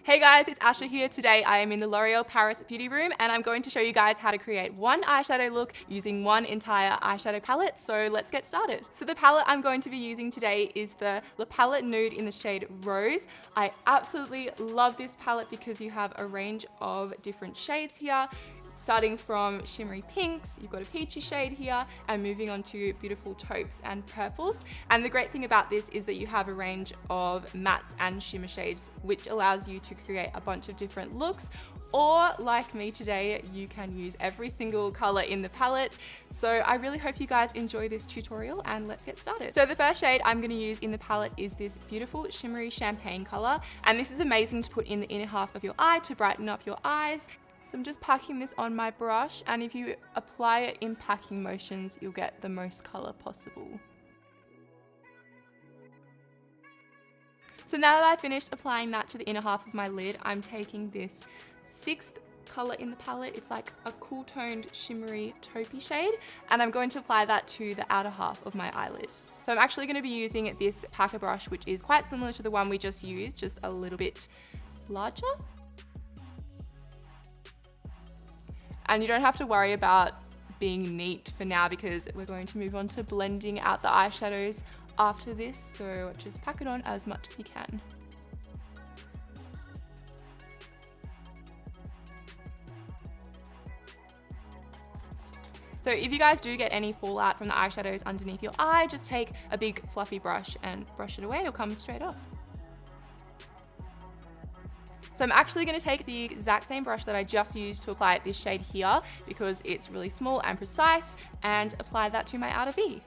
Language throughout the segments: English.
Hey guys, it's Asha here. Today I am in the L'Oreal Paris Beauty Room and I'm going to show you guys how to create one eyeshadow look using one entire eyeshadow palette. So let's get started. So the palette I'm going to be using today is the La Palette Nude in the shade Rose. I absolutely love this palette because you have a range of different shades here. Starting from shimmery pinks, you've got a peachy shade here, and moving on to beautiful taupes and purples. And the great thing about this is that you have a range of mattes and shimmer shades, which allows you to create a bunch of different looks. Or like me today, you can use every single color in the palette. So I really hope you guys enjoy this tutorial and let's get started. So the first shade I'm gonna use in the palette is this beautiful shimmery champagne color. And this is amazing to put in the inner half of your eye to brighten up your eyes. So I'm just packing this on my brush, and if you apply it in packing motions, you'll get the most color possible. So now that I've finished applying that to the inner half of my lid, I'm taking this sixth color in the palette. It's like a cool toned shimmery taupey shade, and I'm going to apply that to the outer half of my eyelid. So I'm actually going to be using this packer brush, which is quite similar to the one we just used, just a little bit larger. And you don't have to worry about being neat for now because we're going to move on to blending out the eyeshadows after this, so just pack it on as much as you can. So if you guys do get any fallout from the eyeshadows underneath your eye, just take a big fluffy brush and brush it away and it'll come straight off. So I'm actually going to take the exact same brush that I just used to apply this shade here because it's really small and precise, and apply that to my outer V.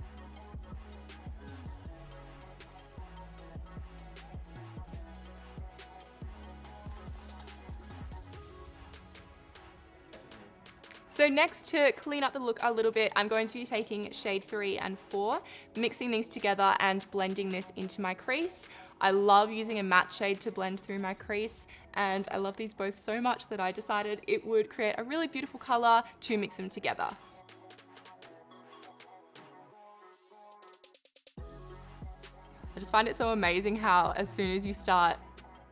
So next, to clean up the look a little bit, I'm going to be taking shade 3 and 4, mixing these together and blending this into my crease. I love using a matte shade to blend through my crease, and I love these both so much that I decided it would create a really beautiful color to mix them together. I just find it so amazing how as soon as you start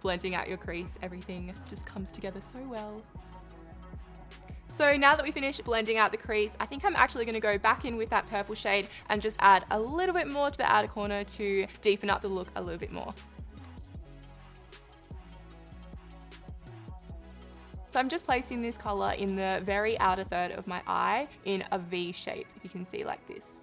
blending out your crease, everything just comes together so well. So now that we finished blending out the crease, I think I'm actually going to go back in with that purple shade and just add a little bit more to the outer corner to deepen up the look a little bit more. So I'm just placing this color in the very outer third of my eye in a V shape, if you can see, like this.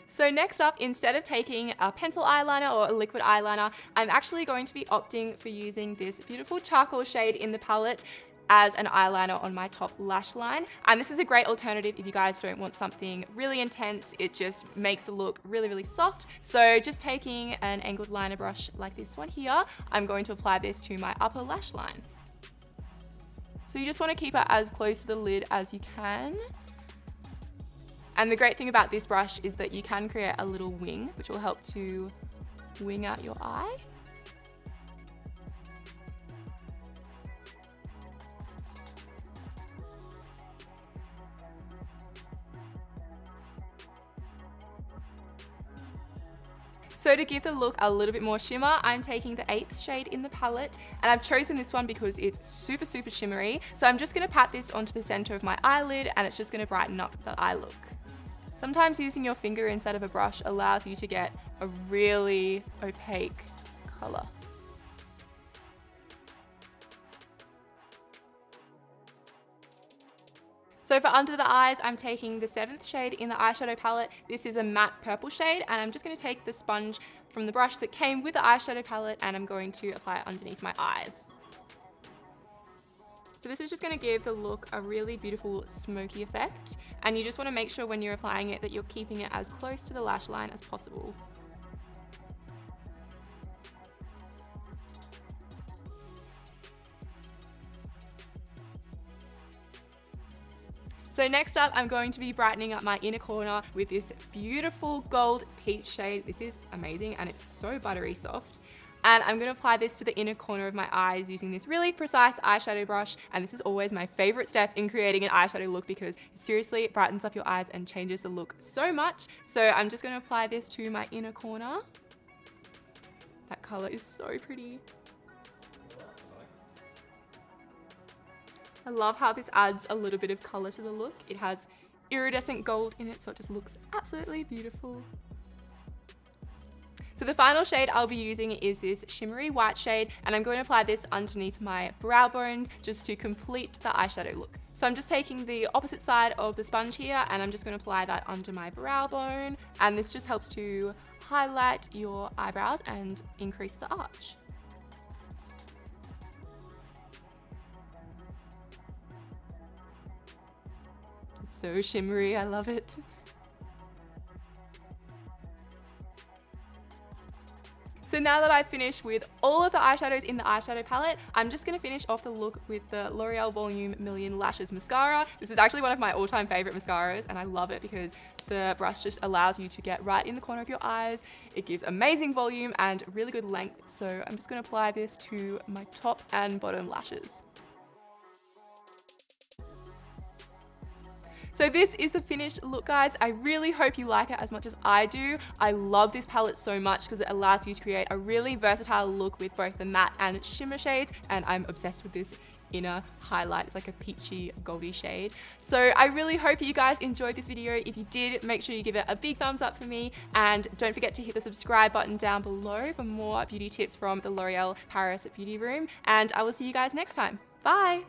So next up, instead of taking a pencil eyeliner or a liquid eyeliner, I'm actually going to be opting for using this beautiful charcoal shade in the palette as an eyeliner on my top lash line. And this is a great alternative if you guys don't want something really intense. It just makes the look really, really soft. So just taking an angled liner brush like this one here, I'm going to apply this to my upper lash line. So you just want to keep it as close to the lid as you can. And the great thing about this brush is that you can create a little wing, which will help to wing out your eye. So to give the look a little bit more shimmer, I'm taking the 8th shade in the palette, and I've chosen this one because it's super, super shimmery. So I'm just gonna pat this onto the center of my eyelid, and it's just gonna brighten up the eye look. Sometimes using your finger instead of a brush allows you to get a really opaque color. So for under the eyes, I'm taking the 7th shade in the eyeshadow palette. This is a matte purple shade, and I'm just going to take the sponge from the brush that came with the eyeshadow palette, and I'm going to apply it underneath my eyes. So this is just going to give the look a really beautiful smoky effect, and you just want to make sure when you're applying it that you're keeping it as close to the lash line as possible. So next up, I'm going to be brightening up my inner corner with this beautiful gold peach shade. This is amazing and it's so buttery soft. And I'm going to apply this to the inner corner of my eyes using this really precise eyeshadow brush. And this is always my favorite step in creating an eyeshadow look because it seriously brightens up your eyes and changes the look so much. So I'm just going to apply this to my inner corner. That color is so pretty. I love how this adds a little bit of color to the look. It has iridescent gold in it, so it just looks absolutely beautiful. So the final shade I'll be using is this shimmery white shade, and I'm going to apply this underneath my brow bones just to complete the eyeshadow look. So I'm just taking the opposite side of the sponge here, and I'm just going to apply that under my brow bone, and this just helps to highlight your eyebrows and increase the arch. It's so shimmery, I love it. So now that I've finished with all of the eyeshadows in the eyeshadow palette, I'm just going to finish off the look with the L'Oreal Volume Million Lashes Mascara. This is actually one of my all-time favorite mascaras, and I love it because the brush just allows you to get right in the corner of your eyes. It gives amazing volume and really good length. So I'm just going to apply this to my top and bottom lashes. So this is the finished look, guys. I really hope you like it as much as I do. I love this palette so much because it allows you to create a really versatile look with both the matte and shimmer shades, and I'm obsessed with this inner highlight. It's like a peachy goldy shade. So I really hope you guys enjoyed this video. If you did, make sure you give it a big thumbs up for me, and don't forget to hit the subscribe button down below for more beauty tips from the L'Oreal Paris Beauty Room, and I will see you guys next time. Bye!